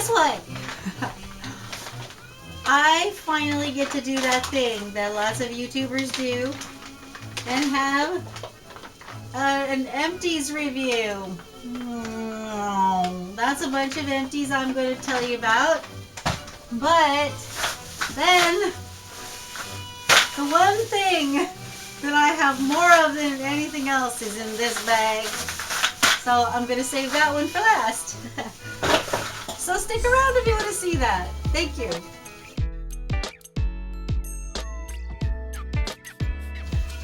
guess what? I finally get to do that thing that lots of YouTubers do and have an empties review. That's a bunch of empties I'm going to tell you about. But then the one thing that I have more of than anything else is in this bag. So I'm going to save that one for last. So stick around if you want to see that. Thank you.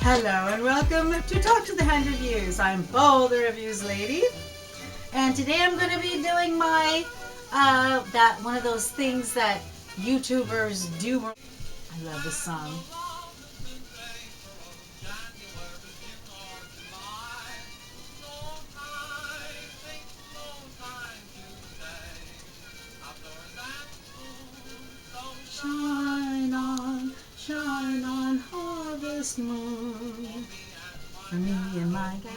Hello and welcome to Talk to the Hand Reviews. I'm Bo, the Reviews Lady. And today I'm going to be doing my, one of those things that YouTubers do. I love this song. Shine on, harvest moon, for me and my gal.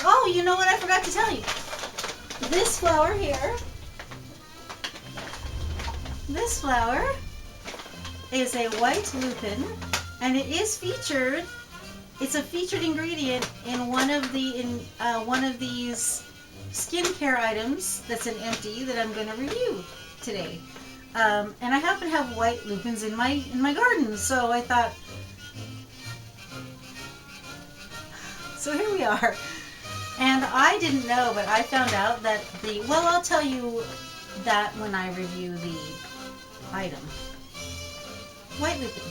Oh, you know what I forgot to tell you? This flower here, this flower is a white lupin, and it is featured. It's a featured ingredient in one of these skincare items that's an empty that I'm going to review today. And I happen to have white lupins in my garden, so I thought, so here we are. And I didn't know, but I found out that I'll tell you that when I review the item. White lupin.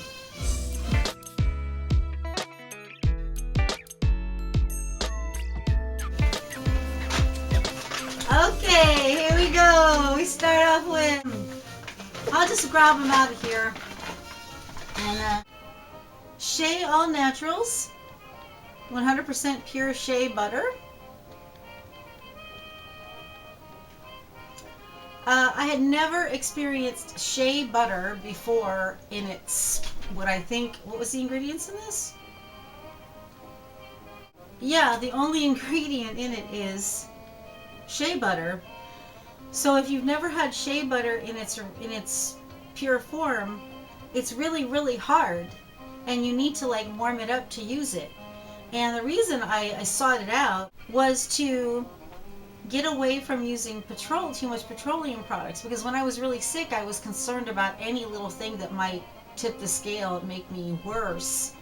Okay, here we go. We start off with, I'll just grab them out of here. And Shea All Naturals, 100% pure shea butter. I had never experienced shea butter before in its, what was the ingredients in this? Yeah, the only ingredient in it is shea butter. So if you've never had shea butter in its pure form, it's really, really hard, and you need to like warm it up to use it. And the reason I sought it out was to get away from using too much petroleum products, because when I was really sick, I was concerned about any little thing that might tip the scale and make me worse.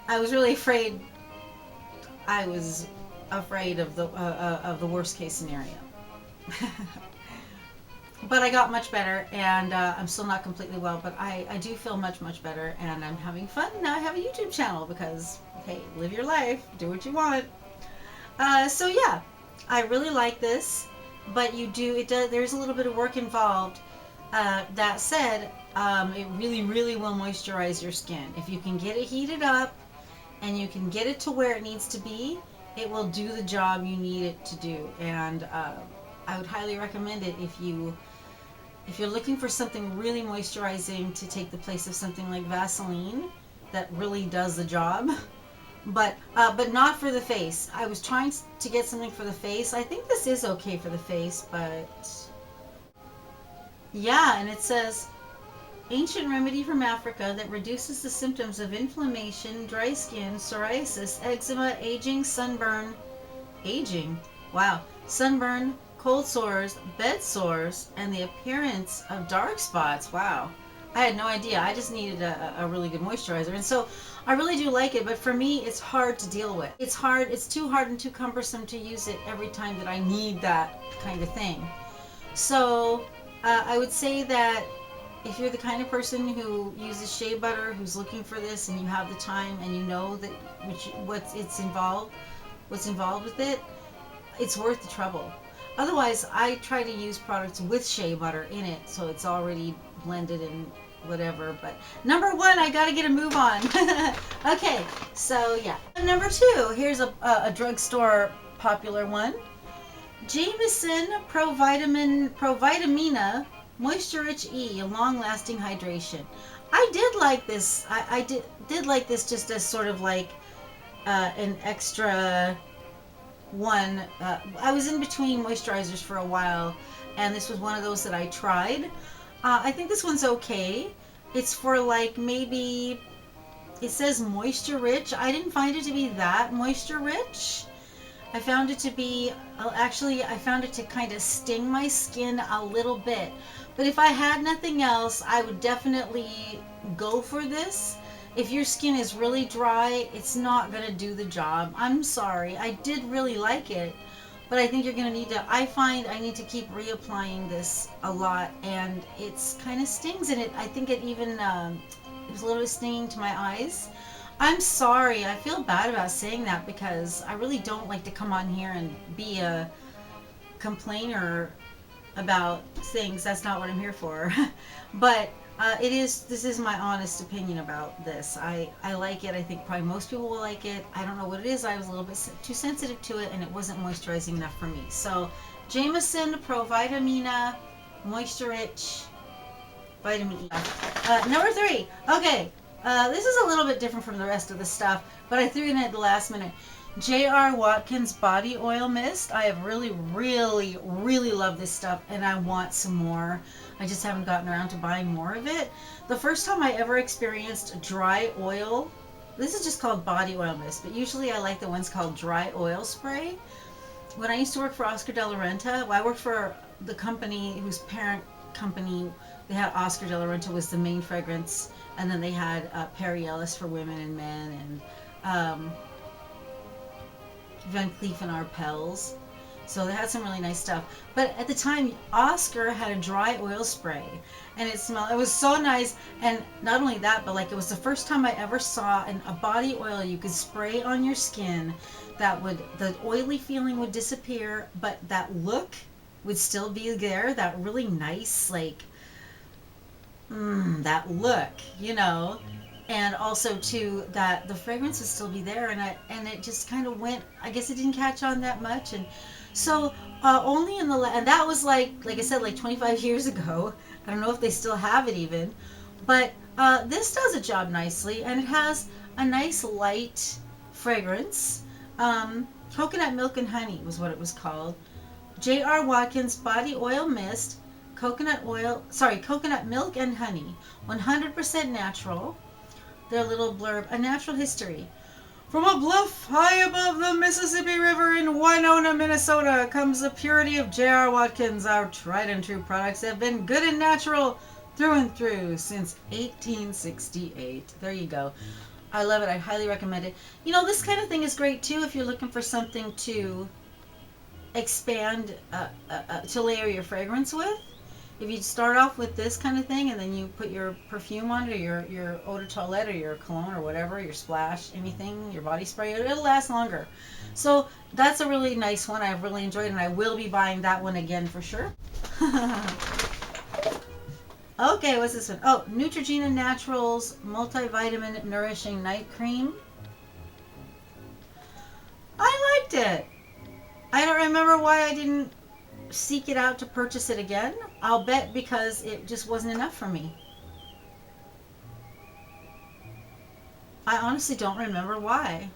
I was really afraid. I was afraid of the worst case scenario. But I got much better, and I'm still not completely well, but I do feel much, much better, and I'm having fun. Now I have a YouTube channel because, hey, live your life, do what you want. So yeah, I really like this, but there's a little bit of work involved. That said, it really, really will moisturize your skin. If you can get it heated up and you can get it to where it needs to be, it will do the job you need it to do. And I would highly recommend it if you're looking for something really moisturizing to take the place of something like Vaseline that really does the job. But not for the face. I was trying to get something for the face. I think this is okay for the face, but yeah, and it says ancient remedy from Africa that reduces the symptoms of inflammation, dry skin, psoriasis, eczema, sunburn, cold sores, bed sores, and the appearance of dark spots. Wow. I had no idea. I just needed a really good moisturizer. And so I really do like it, but for me, it's hard to deal with. It's hard. It's too hard and too cumbersome to use it every time that I need that kind of thing. So I would say that if you're the kind of person who uses shea butter, who's looking for this, and you have the time, and you know that what's involved with it, it's worth the trouble. Otherwise, I try to use products with shea butter in it, so it's already blended and whatever. But number one, I gotta get a move on. Okay, so yeah. Number two, here's a drugstore popular one. Jamieson Provitamina Moisture Rich E, long-lasting hydration. I did like this. I did like this just as sort of like an extra one. I was in between moisturizers for a while, and this was one of those that I tried. I think this one's okay. It's for like maybe, it says moisture rich. I didn't find it to be that moisture rich. I found it to be, actually, I found it to kind of sting my skin a little bit. But if I had nothing else, I would definitely go for this. If your skin is really dry, it's not going to do the job. I'm sorry. I did really like it, but I think you're going to need to, I find I need to keep reapplying this a lot, and it's kind of stings, and I think it even, it was a little bit stinging to my eyes. I'm sorry. I feel bad about saying that because I really don't like to come on here and be a complainer about things. That's not what I'm here for. But this is my honest opinion about this. I like it. I think probably most people will like it. I don't know what it is. I was a little bit too sensitive to it, and it wasn't moisturizing enough for me. So Jamieson Provitamina Moisture Rich Vitamin E. Number 3. Okay. This is a little bit different from the rest of the stuff, but I threw it in at the last minute. Watkins Body Oil Mist. I have really, really, really loved this stuff, and I want some more. I just haven't gotten around to buying more of it. The first time I ever experienced dry oil, this is just called body oil mist, but usually I like the ones called dry oil spray. When I used to work for Oscar de la Renta, well, I worked for the company whose parent company, they had Oscar de la Renta was the main fragrance, and then they had Perry Ellis for women and men, and Van Cleef and Arpels. So they had some really nice stuff. But at the time, Oscar had a dry oil spray, and it was so nice. And not only that, but like it was the first time I ever saw a body oil you could spray on your skin that would, the oily feeling would disappear, but that look would still be there. That really nice, like, that look, you know. And also too, that the fragrance would still be there, and it just kind of went, I guess it didn't catch on that much. And so only in the and that was like I said, like 25 years ago. I don't know if they still have it even, but this does a job nicely, and it has a nice light fragrance. Coconut milk and honey was what it was called. J.R. Watkins Body Oil Mist, coconut milk and honey, 100% natural. Their little blurb, a natural history. From a bluff high above the Mississippi River in Winona, Minnesota, comes the purity of J.R. Watkins. Our tried and true products have been good and natural through and through since 1868. There you go. I love it. I highly recommend it. You know, this kind of thing is great too if you're looking for something to expand, to layer your fragrance with. If you start off with this kind of thing and then you put your perfume on it, or your eau de toilette, or your cologne, or whatever, your splash, anything, your body spray, it'll last longer. So that's a really nice one. I've really enjoyed it, and I will be buying that one again for sure. Okay, what's this one? Oh, Neutrogena Naturals Multivitamin Nourishing Night Cream. I liked it. I don't remember why I didn't seek it out to purchase it again. I'll bet because it just wasn't enough for me. I honestly don't remember why.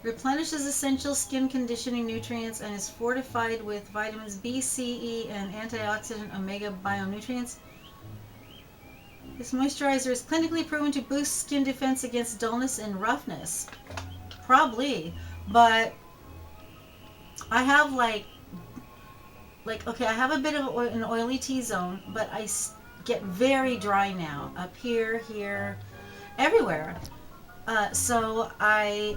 Replenishes essential skin conditioning nutrients and is fortified with vitamins B, C, E, and antioxidant omega bionutrients. This moisturizer is clinically proven to boost skin defense against dullness and roughness. Probably, but I have like okay, I have a bit of an oily T-zone, but I get very dry now, up here, here, everywhere. So I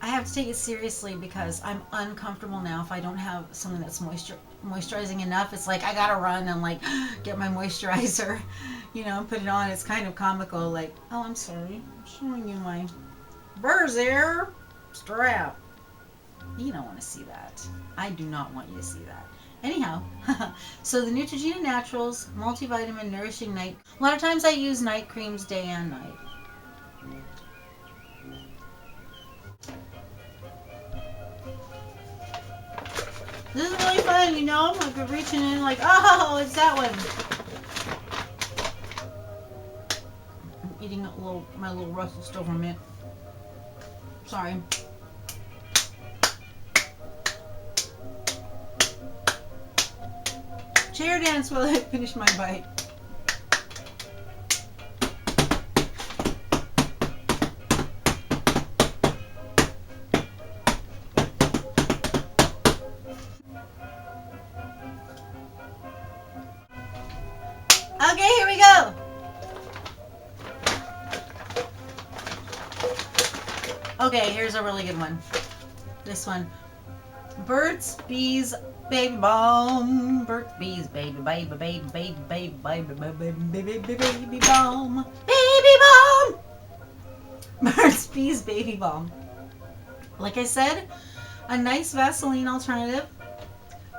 have to take it seriously because I'm uncomfortable now if I don't have something that's moisturizing enough. It's like I gotta run and like get my moisturizer, you know, and put it on. It's kind of comical, like, oh, I'm sorry, I'm showing you my burrs there, strap. You don't want to see that. I do not want you to see that. Anyhow, so the Neutrogena Naturals Multivitamin Nourishing Night. A lot of times I use night creams day and night. This is really fun, you know? Like we're reaching in like, oh, it's that one. I'm eating my little Russell Stover mint. Sorry. Chair dance while I finish my bite. Okay, here we go. Okay, here's a really good one. This one. Burt's Bees Baby Balm. Burt's Bees Baby Balm. Baby Balm. Burt's Bees Baby Balm. Like I said, a nice Vaseline alternative.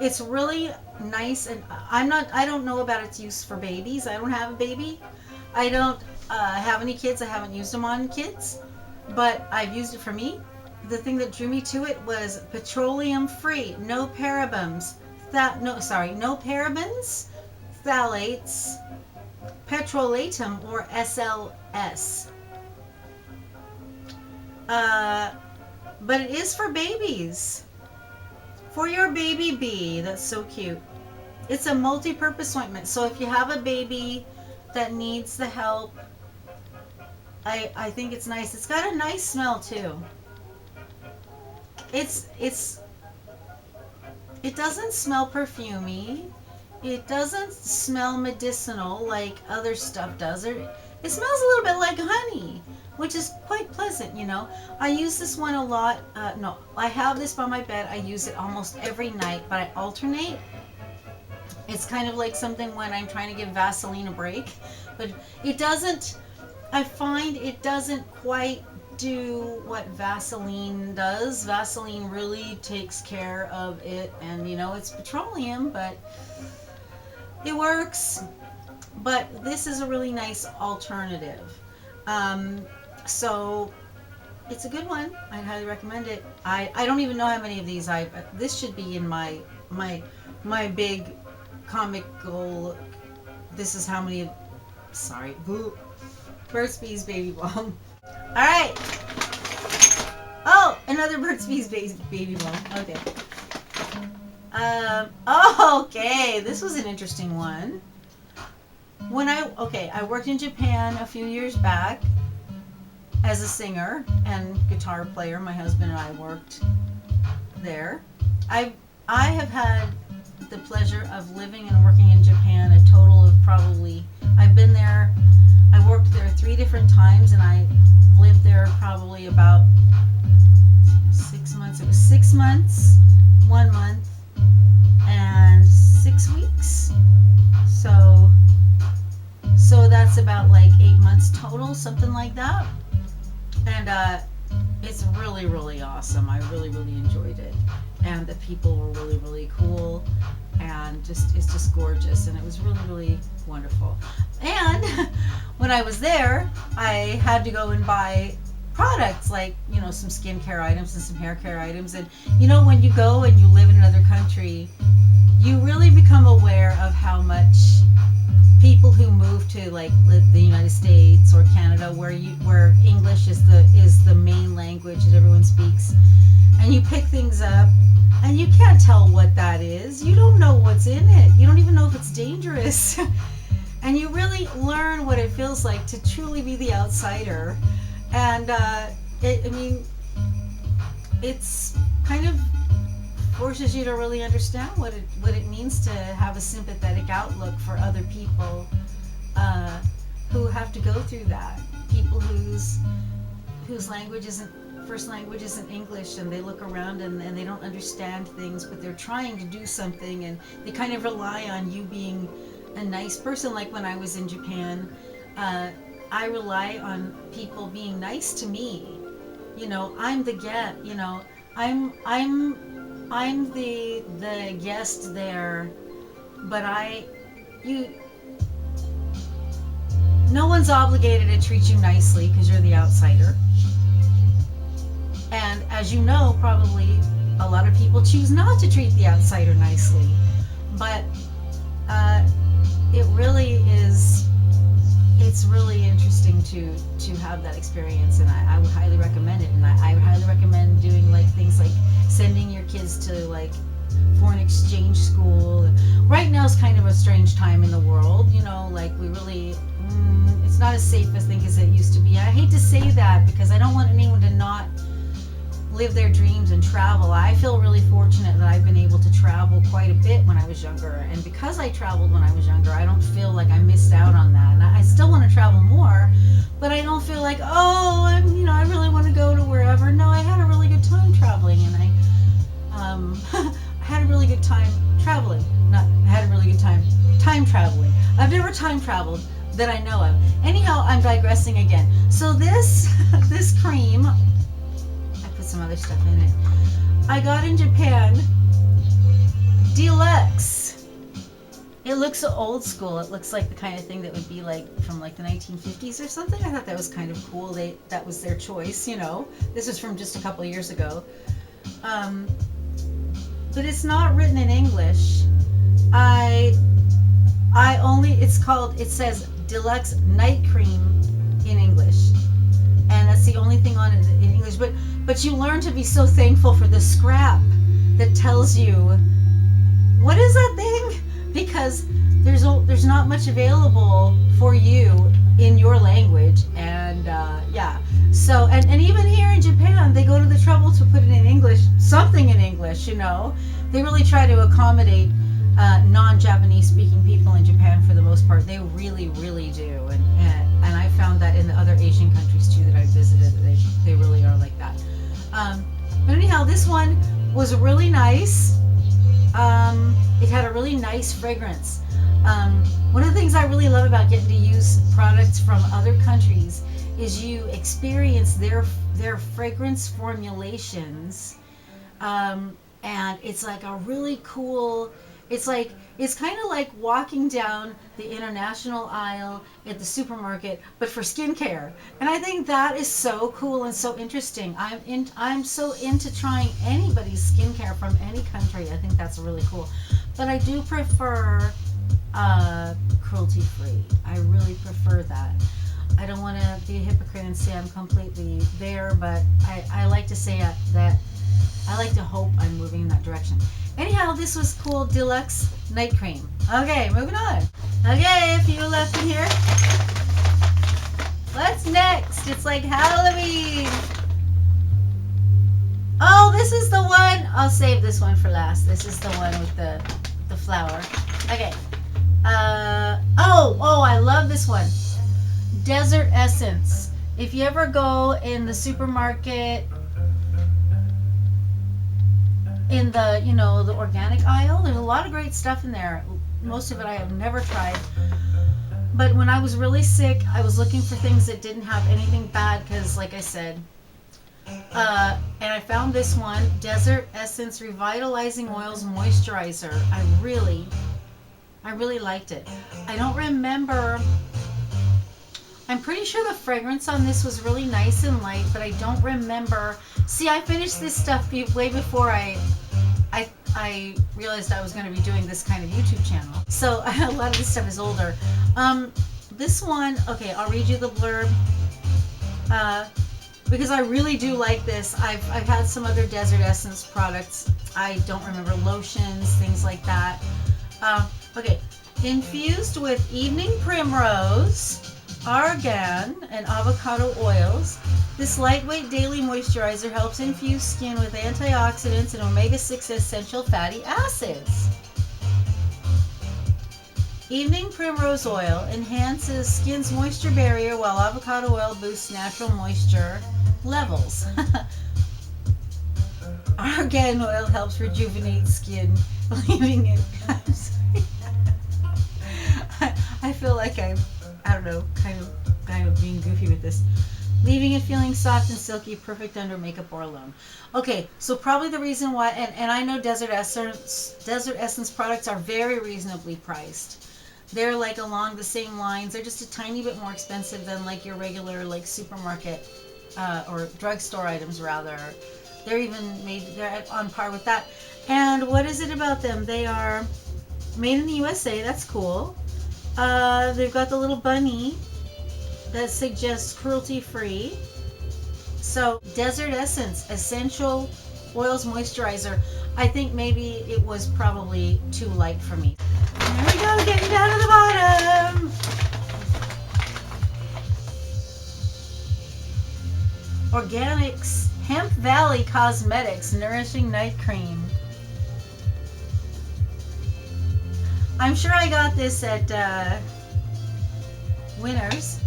It's really nice, and I don't know about its use for babies. I don't have a baby. I don't have any kids. I haven't used them on kids, but I've used it for me. The thing that drew me to it was petroleum free, no parabens, no parabens, phthalates, petrolatum or SLS. But it is for babies. For your baby bee. That's so cute. It's a multi-purpose ointment. So if you have a baby that needs the help, I think it's nice. It's got a nice smell too. It doesn't smell perfumey. It doesn't smell medicinal like other stuff does. It smells a little bit like honey, which is quite pleasant, you know. I use this one a lot. No, I have this by my bed. I use it almost every night, but I alternate. It's kind of like something when I'm trying to give Vaseline a break, but it doesn't, I find it doesn't quite do what Vaseline does. Vaseline really takes care of it, and you know, it's petroleum, but it works. But this is a really nice alternative. So it's a good one. I'd highly recommend it. I don't even know how many of these this should be in my big comical, this is how many, sorry, Burt's Bees Baby Balm. All right. Oh, another Burt's Bees Baby Balm. Okay. Okay, this was an interesting one. I worked in Japan a few years back as a singer and guitar player. My husband and I worked there. I have had the pleasure of living and working in Japan a total of probably, I've been there, I worked there 3 different times, and I lived there probably about 6 months. It was 6 months, 1 month, and 6 weeks. So that's about like 8 months total, something like that. And it's really, really awesome. I really, really enjoyed it. And the people were really, really cool. And it's just gorgeous. And it was really, really wonderful. And when I was there, I had to go and buy products like, you know, some skincare items and some hair care items. And, you know, when you go and you live in another country, you really become aware of how much people who move to like the United States or Canada, where English is the main language that everyone speaks, and you pick things up and you can't tell what that is. You don't know what's in it. You don't even know if it's dangerous. And you really learn what it feels like to truly be the outsider. And it's kind of forces you to really understand what it means to have a sympathetic outlook for other people who have to go through that. People whose first language isn't English, and they look around and they don't understand things, but they're trying to do something, and they kind of rely on you being a nice person. Like when I was in Japan, I rely on people being nice to me. You know, I'm the guest. You know, I'm the guest there, but no one's obligated to treat you nicely because you're the outsider. And as you know, probably a lot of people choose not to treat the outsider nicely. But it really is, it's really interesting to have that experience, and I would highly recommend it. And I would highly recommend doing like things like sending your kids to like foreign exchange school. Right now is kind of a strange time in the world, you know, like we really, it's not as safe, I think, as it used to be. I hate to say that because I don't want anyone to not live their dreams and travel. I feel really fortunate that I've been able to travel quite a bit when I was younger, and because I traveled when I was younger, I don't feel like I missed out on that. And I still want to travel more, but I don't feel like, oh, I really want to go to wherever. No, I had a really good time traveling, and I had a really good time traveling. I had a really good time traveling. I've never time traveled that I know of. Anyhow, I'm digressing again. So this cream, some other stuff in it, I got in Japan. DeLuxe. It looks so old school. It looks like the kind of thing that would be like from like the 1950s or something. I thought that was kind of cool. That was their choice, you know. This is from just a couple of years ago. But it's not written in English. It says DeLuxe Night Cream in English. And that's the only thing on it in English. But you learn to be so thankful for the scrap that tells you, what is that thing? Because there's not much available for you in your language. And yeah. So, and even here in Japan, they go to the trouble to put it in English, something in English, you know. They really try to accommodate non-Japanese speaking people in Japan for the most part. They really, really do. And I found that in the other Asian countries too that I visited, they really are like that. But anyhow, this one was really nice. It had a really nice fragrance. One of the things I really love about getting to use products from other countries is you experience their fragrance formulations. And it's like a really cool, it's kind of like walking down the international aisle at the supermarket, but for skincare. And I think that is so cool and so interesting. I'm so into trying anybody's skincare from any country. I think that's really cool. But I do prefer cruelty-free. I really prefer that. I don't want to be a hypocrite and say I'm completely there, but I like to say that I like to hope I'm moving in that direction. Anyhow, this was cool. DeLuxe Night Cream. Okay, moving on. Okay, a few left in here. What's next? It's like Halloween. Oh, this is the one. I'll save this one for last. This is the one with the flower. Okay. Oh, I love this one. Desert Essence. If you ever go in the supermarket, in the, the organic aisle, there's a lot of great stuff in there. Most of it I have never tried. But when I was really sick, I was looking for things that didn't have anything bad because, like I said, and I found this one, Desert Essence Revitalizing Oils Moisturizer. I really liked it. I don't remember. I'm pretty sure the fragrance on this was really nice and light, but I don't remember. See, I finished this stuff way before I realized I was going to be doing this kind of YouTube channel. So a lot of this stuff is older. This one, okay, I'll read you the blurb. Because I really do like this. I've had some other Desert Essence products. I don't remember, lotions, things like that. Okay, infused with evening primrose, argan, and avocado oils, this lightweight daily moisturizer helps infuse skin with antioxidants and omega-6 essential fatty acids. Evening primrose oil enhances skin's moisture barrier while avocado oil boosts natural moisture levels. Argan oil helps rejuvenate skin, leaving it... I feel like I don't know, kind of being goofy with this. Leaving it feeling soft and silky, perfect under makeup or alone. Okay, so probably the reason why, and I know Desert Essence products are very reasonably priced. They're like along the same lines. They're just a tiny bit more expensive than like your regular like supermarket or drugstore items rather. They're on par with that. And what is it about them? They are made in the USA. That's cool. They've got the little bunny that suggests cruelty-free. So Desert Essence Essential Oils Moisturizer. I think maybe it was probably too light for me. There we go, getting down to the bottom. Organix Hemp Valley Cosmetics Nourishing Night Cream. I'm sure I got this at Winners,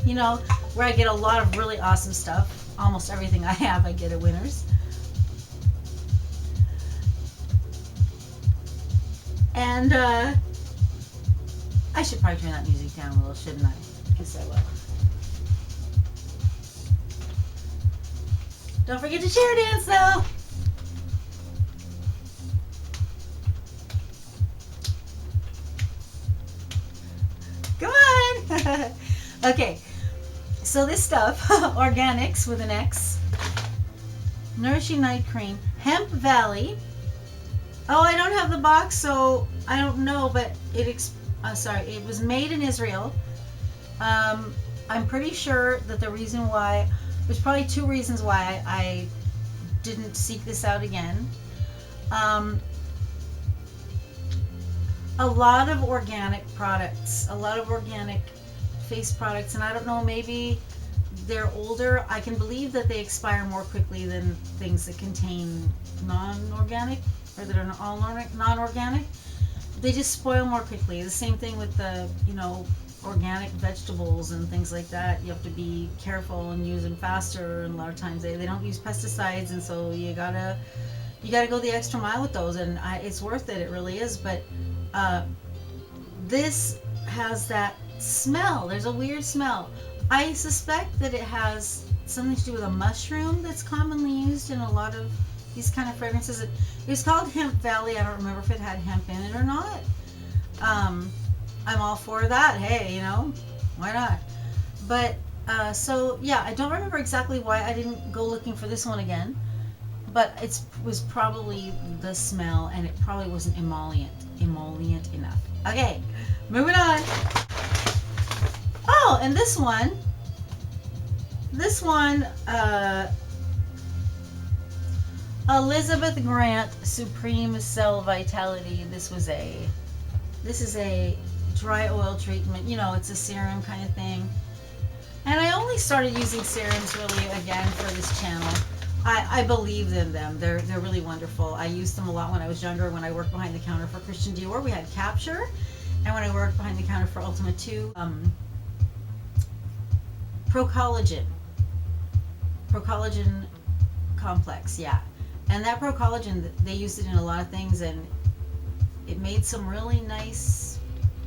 you know, where I get a lot of really awesome stuff. Almost everything I have I get at Winners. And I should probably turn that music down a little, shouldn't I? Guess I will. Don't forget to chair dance though. Come on. Okay, so this stuff, Organix with an X, Nourishing Night Cream, Hemp Valley. Oh, I don't have the box, so I don't know, but it was made in Israel. I'm pretty sure that the reason why, there's probably two reasons why I didn't seek this out again. A lot of organic products, a lot of organic face products, and I don't know, maybe they're older. I can believe that they expire more quickly than things that contain non-organic, or that are all non-organic. They just spoil more quickly. The same thing with the, you know, organic vegetables and things like that. You have to be careful and use them faster, and a lot of times they don't use pesticides, and so you gotta go the extra mile with those, and it's worth it. It really is. But this has that smell. There's a weird smell. I suspect that it has something to do with a mushroom that's commonly used in a lot of these kind of fragrances. It was called Hemp Valley. I don't remember if it had hemp in it or not. I'm all for that. Hey, you know, why not? But so yeah, I don't remember exactly why I didn't go looking for this one again, but it was probably the smell, and it probably wasn't emollient enough. Okay, moving on. Oh, and this one, Elizabeth Grant Supreme Cell Vitality. This is a dry oil treatment. You know, it's a serum kind of thing. And I only started using serums really again for this channel. I believe in them. They're really wonderful. I used them a lot when I was younger, when I worked behind the counter for Christian Dior. We had Capture, and when I worked behind the counter for Ultimate 2, Pro Collagen Complex, yeah. And that Pro Collagen, they used it in a lot of things, and it made some really nice.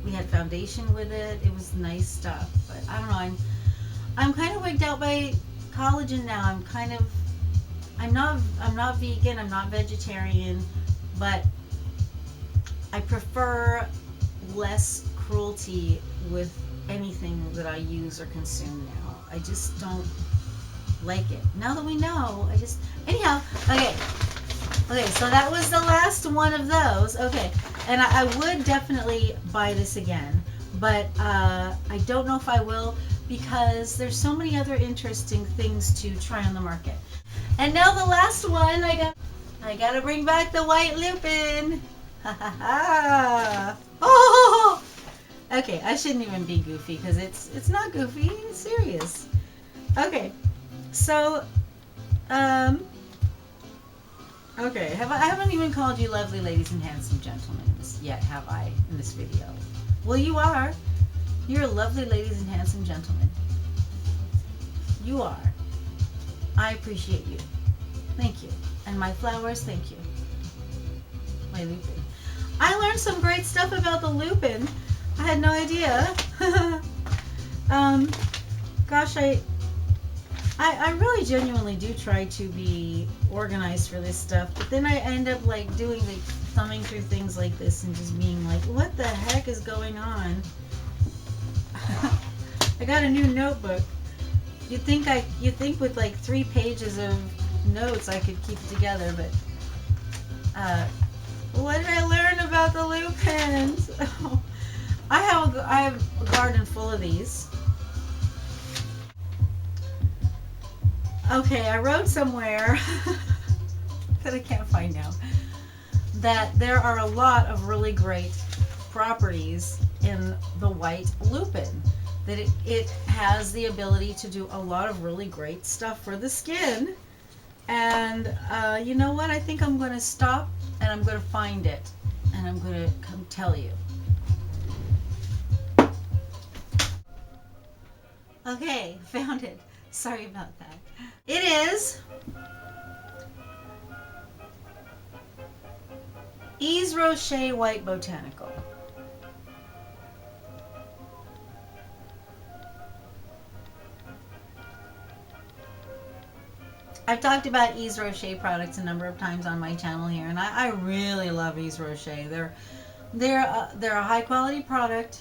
We had foundation with it. It was nice stuff. But I don't know. I'm kind of wigged out by collagen now. I'm not vegan. I'm not vegetarian, but I prefer less cruelty with anything that I use or consume now. I just don't like it. Now that we know, anyhow, okay, so that was the last one of those. Okay, and I would definitely buy this again, but I don't know if I will, because there's so many other interesting things to try on the market. And now the last one, I gotta bring back the white lupin. Ha ha ha. Oh, okay, I shouldn't even be goofy, because it's not goofy, it's serious. Okay, so okay, I haven't even called you lovely ladies and handsome gentlemen yet, have I, in this video? Well, you are. You're lovely ladies and handsome gentlemen. You are. I appreciate you. Thank you. And my flowers, thank you. My lupin. I learned some great stuff about the lupin. I had no idea. Gosh, I really genuinely do try to be organized for this stuff, but then I end up like thumbing through things like this and just being like, what the heck is going on? I got a new notebook. You'd think with like 3 pages of notes I could keep it together, but what did I learn about the lupins? I have a garden full of these. Okay, I wrote somewhere that I can't find now that there are a lot of really great properties in the white lupin. That it has the ability to do a lot of really great stuff for the skin. And you know what? I think I'm going to stop and I'm going to find it. And I'm going to come tell you. Okay, found it. Sorry about that. It is Yves Rocher White Botanical. I've talked about Yves Rocher products a number of times on my channel here, and I really love Yves Rocher. They're a high quality product.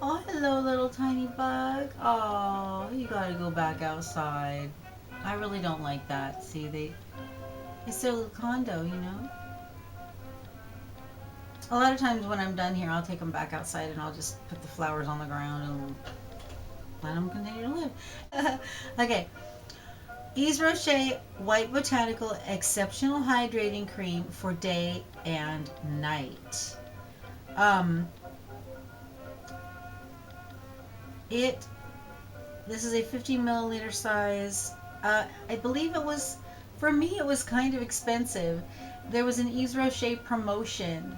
Oh, hello, little tiny bug. Oh, you gotta go back outside. I really don't like that. See, it's their little condo, you know. A lot of times when I'm done here, I'll take them back outside and I'll just put the flowers on the ground and let them continue to live. Okay. Yves Rocher White Botanical Exceptional Hydrating Cream for day and night. This is a 50 milliliter size. I believe for me, it was kind of expensive. There was an Yves Rocher promotion,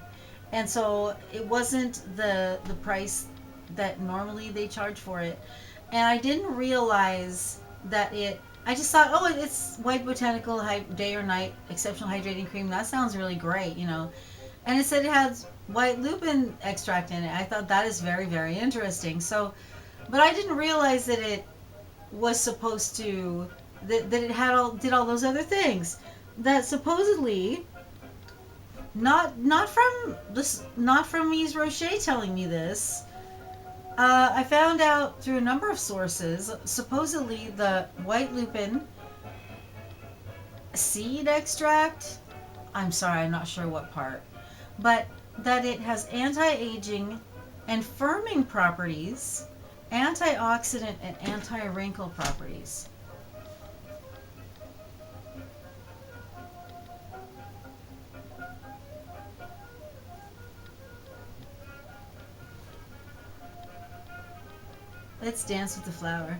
and so it wasn't the price that normally they charge for it. And I didn't realize that I just thought, oh, it's White Botanical Day or Night Exceptional Hydrating Cream. That sounds really great, you know. And it said it has white lupin extract in it. I thought that is very, very interesting. So, but I didn't realize that it was supposed to, that it did all those other things. That supposedly, not from Yves Rocher telling me this. I found out through a number of sources, supposedly the white lupin seed extract, I'm sorry, I'm not sure what part, but that it has anti-aging and firming properties, antioxidant and anti-wrinkle properties. Let's dance with the flower.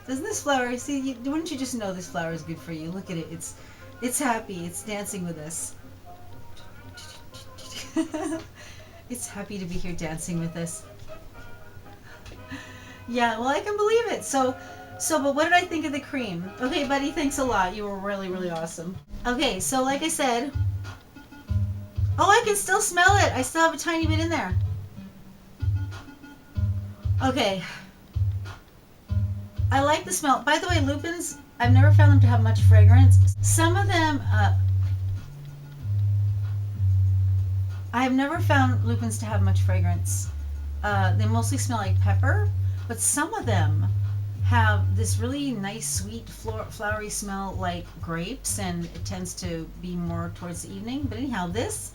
Doesn't this flower, see, wouldn't you just know this flower is good for you? Look at it. It's happy. It's dancing with us. It's happy to be here dancing with us. Yeah, well, I can believe it. But what did I think of the cream? Okay, buddy, thanks a lot. You were really, really awesome. Okay, so like I said, oh, I can still smell it. I still have a tiny bit in there. Okay. I like the smell. By the way, lupins, I've never found them to have much fragrance. Some of them, I have never found lupins to have much fragrance. They mostly smell like pepper, but some of them have this really nice, sweet, flowery smell like grapes, and it tends to be more towards the evening. But anyhow, this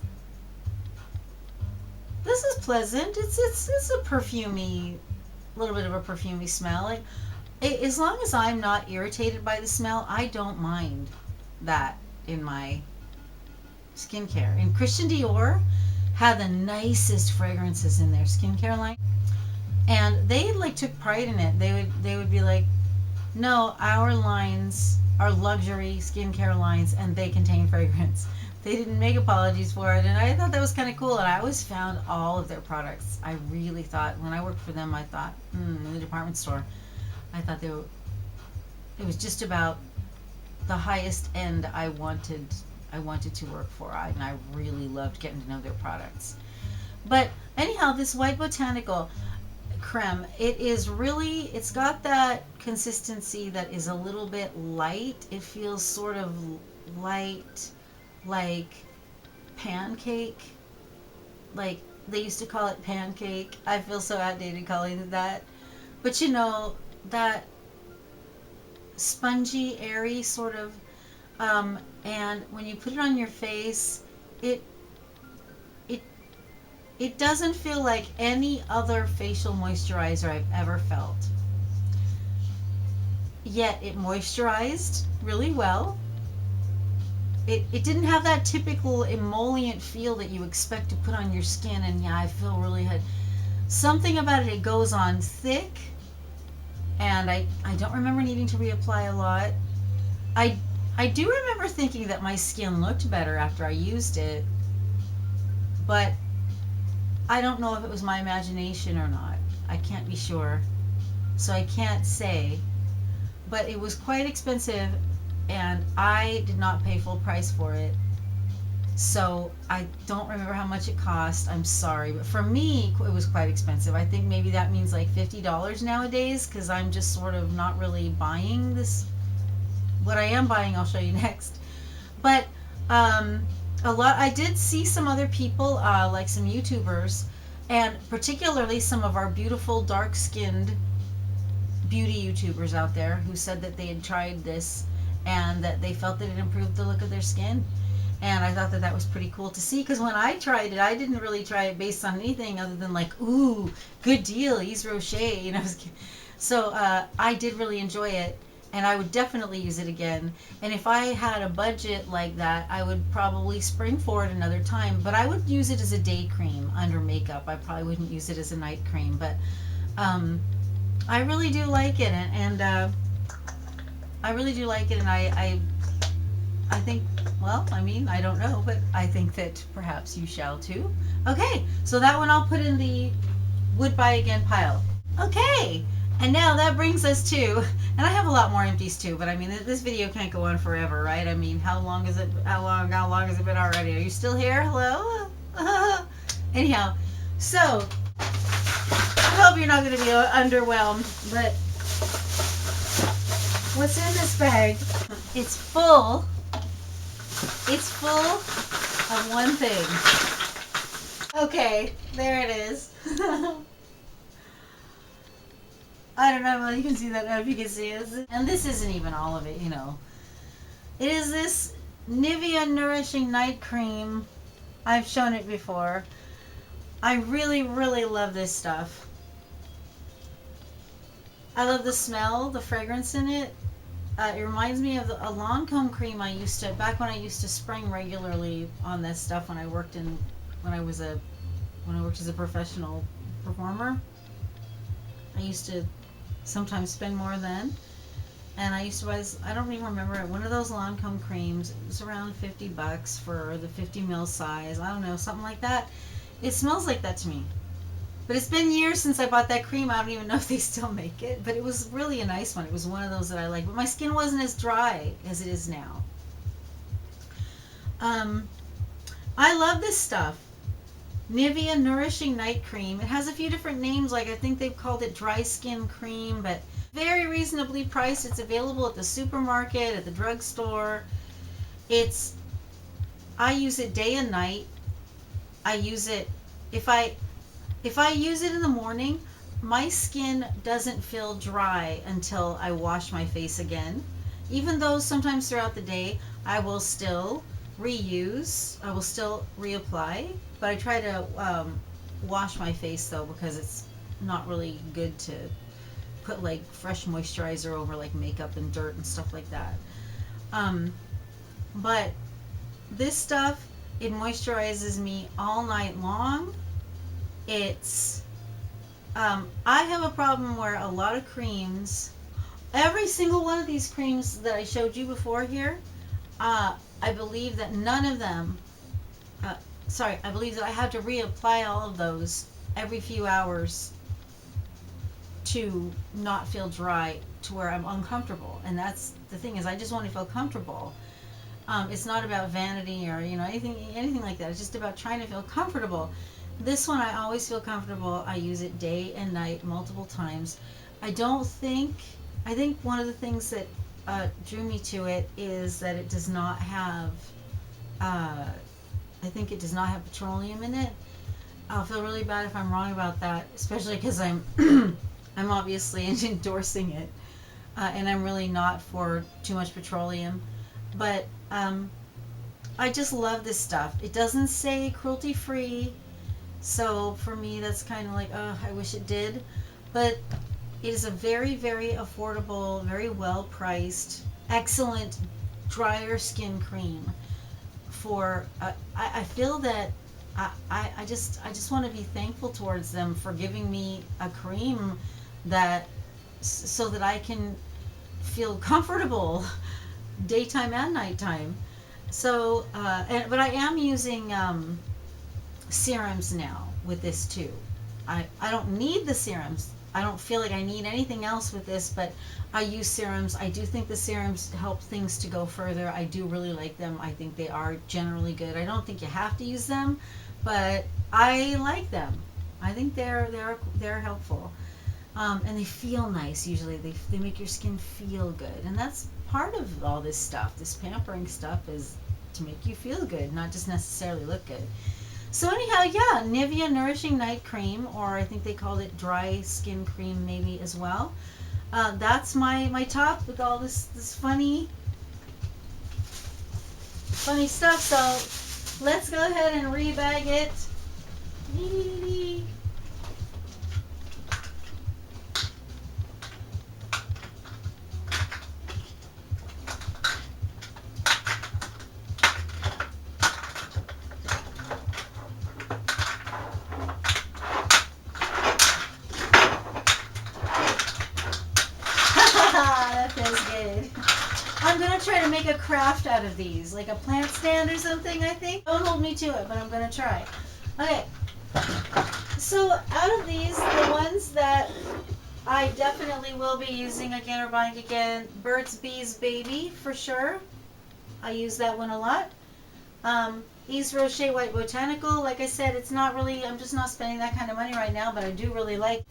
is pleasant. It's a perfumey, little bit of a perfumey smell. Like, as long as I'm not irritated by the smell, I don't mind that in my skincare. And Christian Dior had the nicest fragrances in their skincare line, and they like took pride in it. They would be like, no, our lines are luxury skincare lines, and they contain fragrance. They didn't make apologies for it, and I thought that was kind of cool. And I always found all of their products. I really thought, when I worked for them, I thought, in the department store, I thought it was just about the highest end I wanted to work for. And I really loved getting to know their products. But anyhow, this White Botanical creme, it's got that consistency that is a little bit light. It feels sort of light, like pancake. Like they used to call it pancake. I feel so outdated calling it that. But you know, that spongy, airy sort of, and when you put it on your face, it doesn't feel like any other facial moisturizer I've ever felt. yet it moisturized really well. It didn't have that typical emollient feel that you expect to put on your skin, and yeah, I feel really had something about it. It goes on thick, and I don't remember needing to reapply a lot. I I do remember thinking that my skin looked better after I used it, but I don't know if it was my imagination or not. I can't be sure, so I can't say. But it was quite expensive, and I did not pay full price for it. So I don't remember how much it cost. I'm sorry, but for me, it was quite expensive. I think maybe that means like $50 nowadays, because I'm just sort of not really buying this. What I am buying, I'll show you next. But um, a lot. I did see some other people, like some YouTubers, and particularly some of our beautiful dark-skinned beauty YouTubers out there who said that they had tried this and that they felt that it improved the look of their skin. And I thought that that was pretty cool to see, because when I tried it, I didn't really try it based on anything other than like, ooh, good deal, Yves Rocher, you know. So I did really enjoy it, and I would definitely use it again. And if I had a budget like that, I would probably spring for it another time. But I would use it as a day cream under makeup. I probably wouldn't use it as a night cream, but I really do like it, and I really do like it, and I think, well, I mean, I don't know, but I think that perhaps you shall too. Okay, so that one I'll put in the would buy again pile. Okay, and now that brings us to, and I have a lot more empties too, but I mean, this video can't go on forever, right? I mean, how long is it? How long has it been already? Are you still here? Hello? Anyhow, so I hope you're not going to be underwhelmed, but what's in this bag? It's full. It's full of one thing. Okay, there it is. I don't know if you can see that. I don't know if you can see it. And this isn't even all of it, you know. It is this Nivea Nourishing Night Cream. I've shown it before. I really, really love this stuff. I love the smell, the fragrance in it. It reminds me of a Lancome cream I used to, back when I used to spring regularly on this stuff when I worked when I worked as a professional performer. I used to sometimes spend more then. And I used to buy this, I don't even remember it, one of those Lancome creams. It was around $50 for the 50 ml size. I don't know, something like that. It smells like that to me. But it's been years since I bought that cream. I don't even know if they still make it. But it was really a nice one. It was one of those that I like. But my skin wasn't as dry as it is now. I love this stuff. Nivea Nourishing Night Cream. It has a few different names. Like I think they've called it Dry Skin Cream. But very reasonably priced. It's available at the supermarket, at the drugstore. I use it day and night. I use it, if I use it in the morning, my skin doesn't feel dry until I wash my face again. Even though sometimes throughout the day I will still reuse, I will still reapply, but I try to wash my face though, because it's not really good to put like fresh moisturizer over like makeup and dirt and stuff like that. But this stuff, it moisturizes me all night long. It's I have a problem where a lot of creams, every single one of these creams that I showed you before here, I believe that none of them, I believe that I have to reapply all of those every few hours to not feel dry, to where I'm uncomfortable. And that's the thing, is I just want to feel comfortable. It's not about vanity or anything like that. It's just about trying to feel comfortable. This one, I always feel comfortable. I use it day and night, multiple times. I think one of the things that drew me to it is that it does not have, I think it does not have petroleum in it. I'll feel really bad if I'm wrong about that, especially because I'm I'm obviously endorsing it, and I'm really not for too much petroleum. But I just love this stuff. It doesn't say cruelty free, so for me that's kind of like, oh, I wish it did. But It is a very, very affordable, very well priced, excellent drier skin cream for I feel that I just want to be thankful towards them for giving me a cream that so that I can feel comfortable daytime and nighttime. So but I am using serums now with this too. I don't need the serums. I don't feel like I need anything else with this, but I use serums. I do think the serums help things to go further. I do really like them. I think they are generally good. I don't think you have to use them, but I like them. I think they're helpful, and they feel nice. Usually, they make your skin feel good, and that's part of all this stuff. This pampering stuff is to make you feel good, not just necessarily look good. So anyhow, yeah, Nivea Nourishing Night Cream, or I think they called it Dry Skin Cream maybe as well. That's my top with all this funny stuff. So let's go ahead and rebag it. That feels good. I'm going to try to make a craft out of these, like a plant stand or something, I think. Don't hold me to it, but I'm going to try. Okay. So out of these, the ones that I definitely will be using again or buying again, Burt's Bees Baby for sure. I use that one a lot. Yves Rocher White Botanical. Like I said, it's not really, I'm just not spending that kind of money right now, but I do really like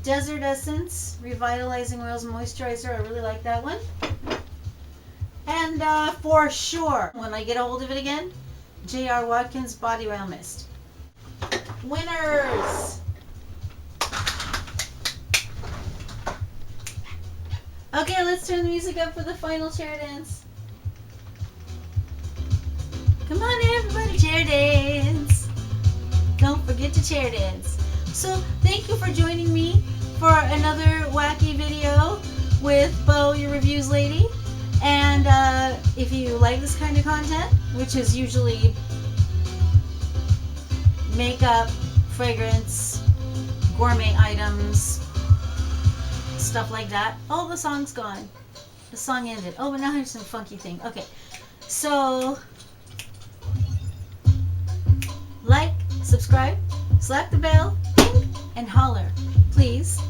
Desert Essence Revitalizing Oils Moisturizer. I really like that one. And for sure, when I get a hold of it again, J.R. Watkins Body Oil Mist. Winners! Okay, let's turn the music up for the final chair dance. Come on everybody, chair dance. Don't forget to chair dance. So thank you for joining me for another wacky video with Bo, your reviews lady. And if you like this kind of content, which is usually makeup, fragrance, gourmet items, stuff like that. Oh, the song's gone. The song ended. Oh, but now there's some funky thing. Okay, so like, subscribe, slap the bell, ding, and holler. Please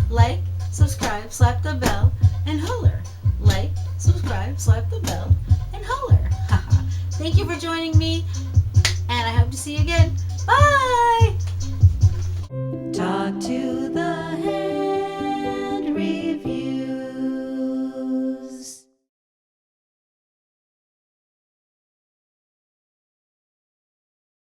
like, subscribe, slap the bell, and holler. Like, subscribe, slap the bell, and holler. Thank you for joining me, and I hope to see you again. Bye! Talk to